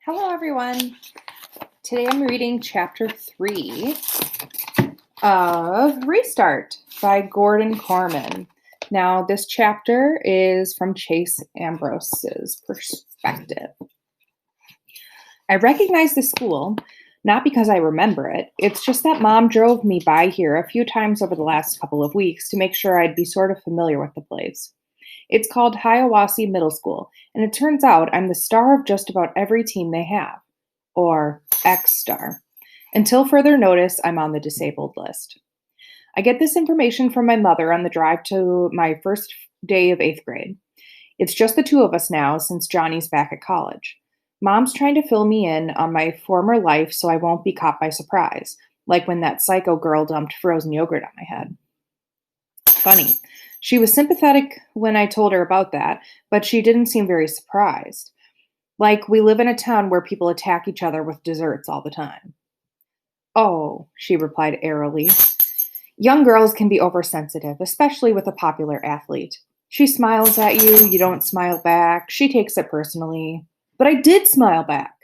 Hello, everyone. Today I'm reading chapter 3 of Restart by Gordon Korman. Now, this chapter is from Chase Ambrose's perspective. I recognize the school, not because I remember it. It's just that Mom drove me by here a few times over the last couple of weeks to make sure I'd be sort of familiar with the place. It's called Hiawassee Middle School, and it turns out I'm the star of just about every team they have. Or X-star. Until further notice, I'm on the disabled list. I get this information from my mother on the drive to my first day of 8th grade. It's just the two of us now since Johnny's back at college. Mom's trying to fill me in on my former life so I won't be caught by surprise, like when that psycho girl dumped frozen yogurt on my head. Funny. She was sympathetic when I told her about that, but she didn't seem very surprised. Like we live in a town where people attack each other with desserts all the time. Oh, she replied airily. Young girls can be oversensitive, especially with a popular athlete. She smiles at you, you don't smile back, she takes it personally. But I did smile back.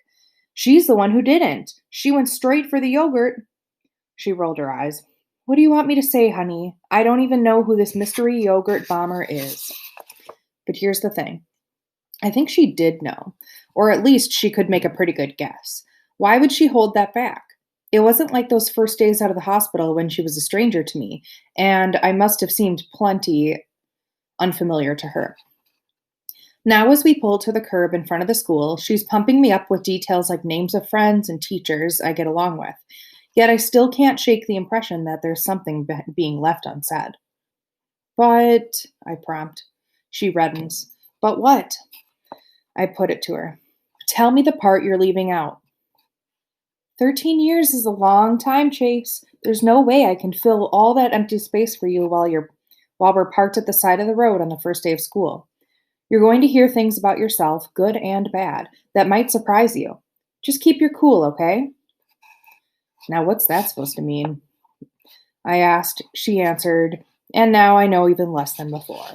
She's the one who didn't. She went straight for the yogurt. She rolled her eyes. What do you want me to say, honey? I don't even know who this mystery yogurt bomber is. But here's the thing. I think she did know, or at least she could make a pretty good guess. Why would she hold that back? It wasn't like those first days out of the hospital when she was a stranger to me, and I must have seemed plenty unfamiliar to her. Now, as we pull to the curb in front of the school, she's pumping me up with details like names of friends and teachers I get along with. Yet I still can't shake the impression that there's something being left unsaid. But, I prompt. She reddens. But what? I put it to her. Tell me the part you're leaving out. 13 years is a long time, Chase. There's no way I can fill all that empty space for you while we're parked at the side of the road on the first day of school. You're going to hear things about yourself, good and bad, that might surprise you. Just keep your cool, okay? Now, what's that supposed to mean? I asked. She answered, and now I know even less than before.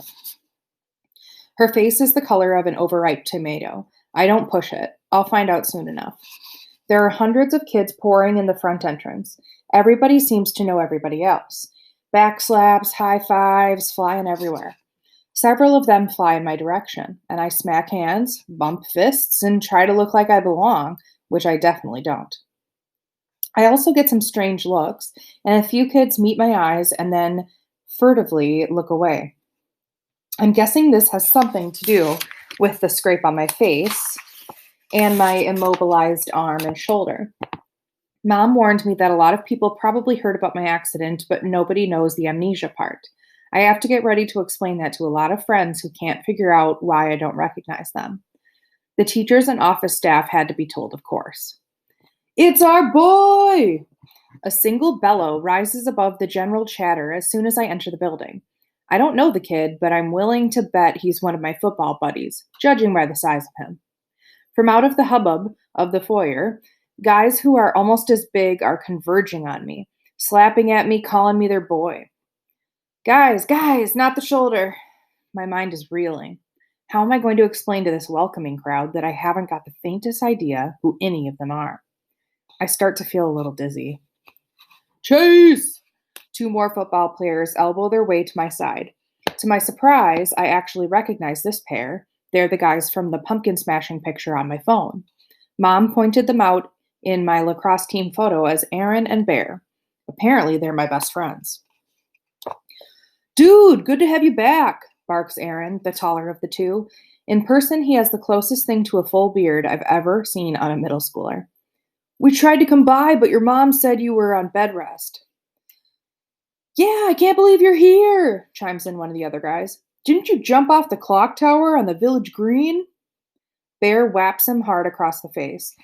Her face is the color of an overripe tomato. I don't push it. I'll find out soon enough. There are hundreds of kids pouring in the front entrance. Everybody seems to know everybody else. Backslaps, high fives, flying everywhere. Several of them fly in my direction, and I smack hands, bump fists, and try to look like I belong, which I definitely don't. I also get some strange looks, and a few kids meet my eyes and then furtively look away. I'm guessing this has something to do with the scrape on my face and my immobilized arm and shoulder. Mom warned me that a lot of people probably heard about my accident, but nobody knows the amnesia part. I have to get ready to explain that to a lot of friends who can't figure out why I don't recognize them. The teachers and office staff had to be told, of course. It's our boy! A single bellow rises above the general chatter as soon as I enter the building. I don't know the kid, but I'm willing to bet he's one of my football buddies, judging by the size of him. From out of the hubbub of the foyer, guys who are almost as big are converging on me, slapping at me, calling me their boy. Guys, not the shoulder. My mind is reeling. How am I going to explain to this welcoming crowd that I haven't got the faintest idea who any of them are? I start to feel a little dizzy. Chase! Two more football players elbow their way to my side. To my surprise, I actually recognize this pair. They're the guys from the pumpkin smashing picture on my phone. Mom pointed them out in my lacrosse team photo as Aaron and Bear. Apparently, they're my best friends. Dude, good to have you back, barks Aaron, the taller of the two. In person, he has the closest thing to a full beard I've ever seen on a middle schooler. We tried to come by, but your mom said you were on bed rest. Yeah, I can't believe you're here, chimes in one of the other guys. Didn't you jump off the clock tower on the village green? Bear whaps him hard across the face.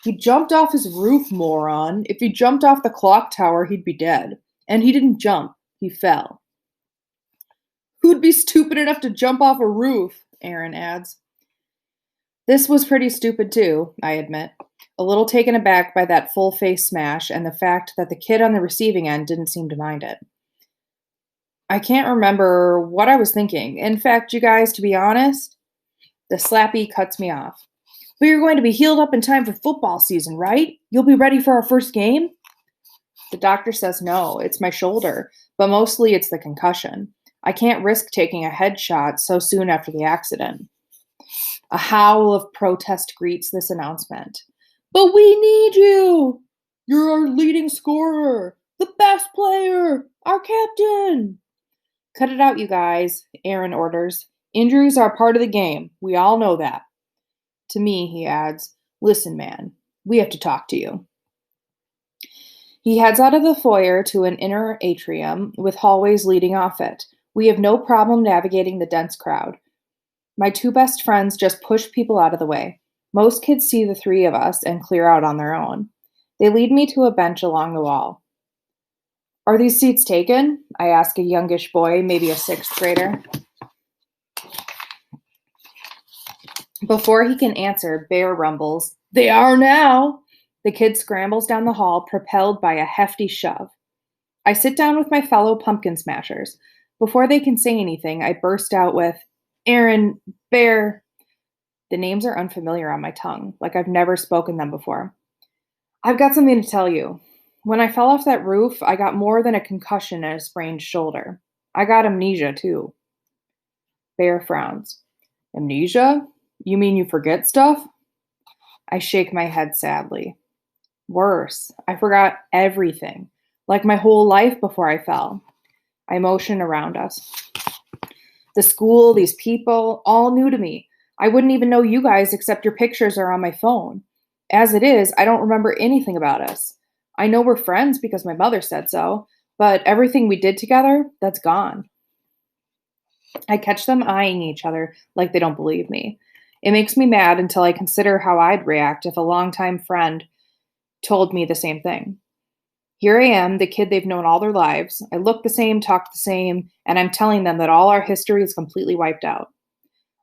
He jumped off his roof, moron. If he jumped off the clock tower, he'd be dead. And he didn't jump, he fell. Who'd be stupid enough to jump off a roof? Aaron adds. This was pretty stupid too, I admit. A little taken aback by that full face smash and the fact that the kid on the receiving end didn't seem to mind it. I can't remember what I was thinking. In fact, you guys, to be honest, the slappy cuts me off. But you're going to be healed up in time for football season, right? You'll be ready for our first game? The doctor says no, it's my shoulder, but mostly it's the concussion. I can't risk taking a headshot so soon after the accident. A howl of protest greets this announcement. But we need you! You're our leading scorer, the best player, our captain. Cut it out, you guys, Aaron orders. Injuries are part of the game. We all know that. To me, he adds, listen, man, we have to talk to you. He heads out of the foyer to an inner atrium with hallways leading off it. We have no problem navigating the dense crowd. My two best friends just push people out of the way. Most kids see the three of us and clear out on their own. They lead me to a bench along the wall. Are these seats taken? I ask a youngish boy, maybe a sixth grader. Before he can answer, Bear rumbles, They are now! The kid scrambles down the hall, propelled by a hefty shove. I sit down with my fellow pumpkin smashers. Before they can say anything, I burst out with, Aaron, Bear. The names are unfamiliar on my tongue, like I've never spoken them before. I've got something to tell you. When I fell off that roof, I got more than a concussion and a sprained shoulder. I got amnesia, too. Bear frowns. Amnesia? You mean you forget stuff? I shake my head sadly. Worse, I forgot everything, like my whole life before I fell. I motion around us. The school, these people, all new to me. I wouldn't even know you guys except your pictures are on my phone. As it is, I don't remember anything about us. I know we're friends because my mother said so, but everything we did together, that's gone. I catch them eyeing each other like they don't believe me. It makes me mad until I consider how I'd react if a longtime friend told me the same thing. Here I am, the kid they've known all their lives. I look the same, talk the same, and I'm telling them that all our history is completely wiped out.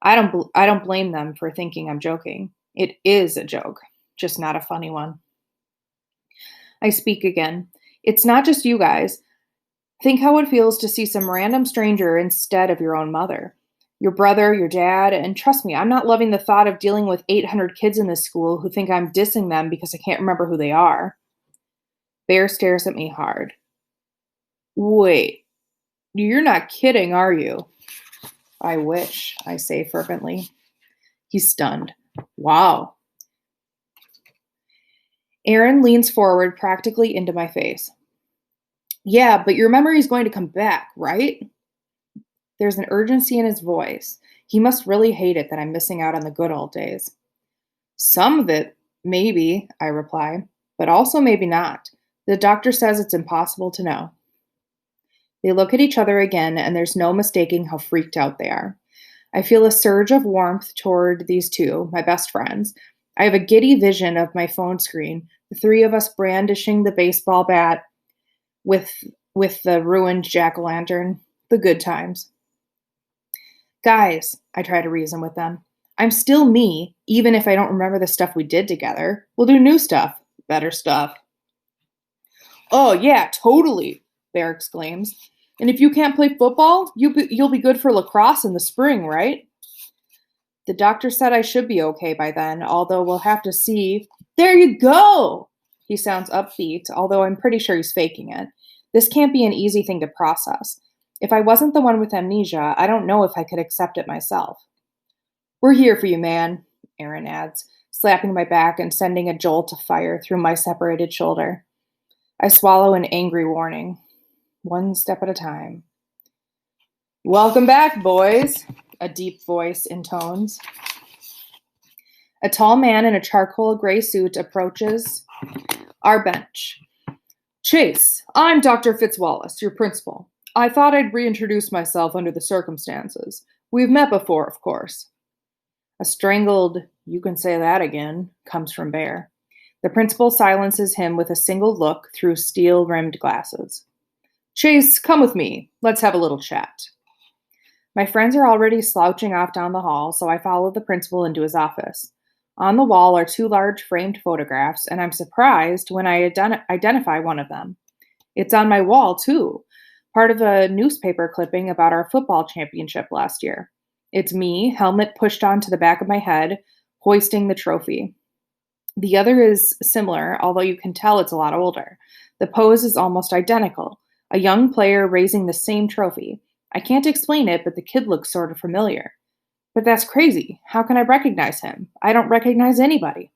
I don't blame them for thinking I'm joking. It is a joke, just not a funny one. I speak again. It's not just you guys. Think how it feels to see some random stranger instead of your own mother. Your brother, your dad, and trust me, I'm not loving the thought of dealing with 800 kids in this school who think I'm dissing them because I can't remember who they are. Bear stares at me hard. Wait, you're not kidding, are you? I wish, I say fervently. He's stunned. Wow. Aaron leans forward practically into my face. Yeah, but your memory's going to come back, right? There's an urgency in his voice. He must really hate it that I'm missing out on the good old days. Some of it, maybe, I reply, but also maybe not. The doctor says it's impossible to know. They look at each other again, and there's no mistaking how freaked out they are. I feel a surge of warmth toward these two, my best friends. I have a giddy vision of my phone screen, the three of us brandishing the baseball bat with the ruined jack-o'-lantern, the good times. Guys, I try to reason with them. I'm still me, even if I don't remember the stuff we did together. We'll do new stuff, better stuff. Oh, yeah, totally, Bear exclaims. And if you can't play football, you'll be good for lacrosse in the spring, right? The doctor said I should be okay by then, although we'll have to see. There you go! He sounds upbeat, although I'm pretty sure he's faking it. This can't be an easy thing to process. If I wasn't the one with amnesia, I don't know if I could accept it myself. We're here for you, man, Aaron adds, slapping my back and sending a jolt of fire through my separated shoulder. I swallow an angry warning. One step at a time. Welcome back, boys, a deep voice intones. A tall man in a charcoal gray suit approaches our bench. Chase, I'm Dr. Fitzwallace, your principal. I thought I'd reintroduce myself under the circumstances. We've met before, of course. A strangled, you can say that again, comes from Bear. The principal silences him with a single look through steel-rimmed glasses. Chase, come with me. Let's have a little chat. My friends are already slouching off down the hall, so I follow the principal into his office. On the wall are two large framed photographs, and I'm surprised when I identify one of them. It's on my wall, too, part of a newspaper clipping about our football championship last year. It's me, helmet pushed onto the back of my head, hoisting the trophy. The other is similar, although you can tell it's a lot older. The pose is almost identical. A young player raising the same trophy. I can't explain it, but the kid looks sort of familiar. But that's crazy. How can I recognize him? I don't recognize anybody.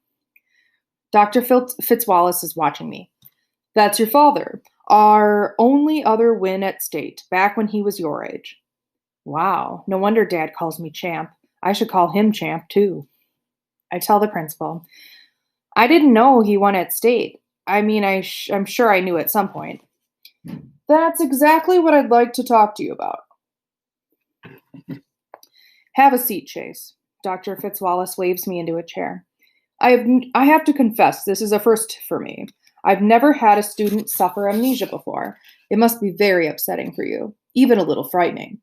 Dr. Fitzwallace is watching me. That's your father. Our only other win at state, back when he was your age. Wow, no wonder Dad calls me Champ. I should call him Champ, too. I tell the principal. I didn't know he won at state. I mean, I'm sure I knew at some point. That's exactly what I'd like to talk to you about. Have a seat, Chase. Dr. Fitzwallace waves me into a chair. I have to confess, this is a first for me. I've never had a student suffer amnesia before. It must be very upsetting for you, even a little frightening.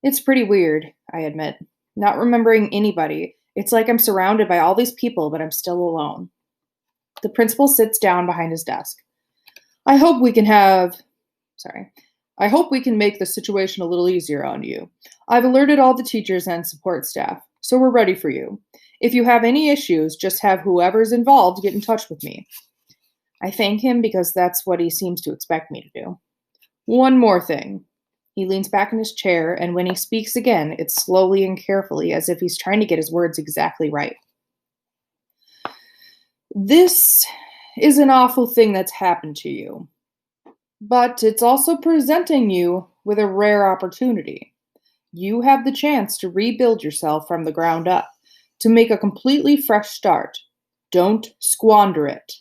It's pretty weird, I admit. Not remembering anybody. It's like I'm surrounded by all these people, but I'm still alone. The principal sits down behind his desk. I hope we can make the situation a little easier on you. I've alerted all the teachers and support staff, so we're ready for you. If you have any issues, just have whoever's involved get in touch with me. I thank him because that's what he seems to expect me to do. One more thing. He leans back in his chair, and when he speaks again, it's slowly and carefully, as if he's trying to get his words exactly right. This is an awful thing that's happened to you, but it's also presenting you with a rare opportunity. You have the chance to rebuild yourself from the ground up, to make a completely fresh start. Don't squander it.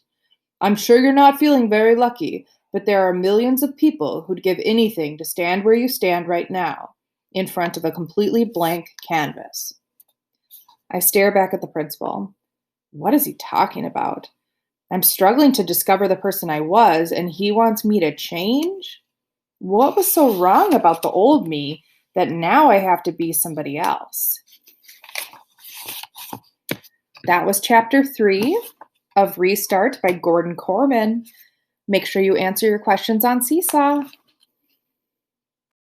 I'm sure you're not feeling very lucky, but there are millions of people who'd give anything to stand where you stand right now, in front of a completely blank canvas. I stare back at the principal. What is he talking about? I'm struggling to discover the person I was, and he wants me to change? What was so wrong about the old me that now I have to be somebody else? That was chapter 3 of Restart by Gordon Korman. Make sure you answer your questions on Seesaw.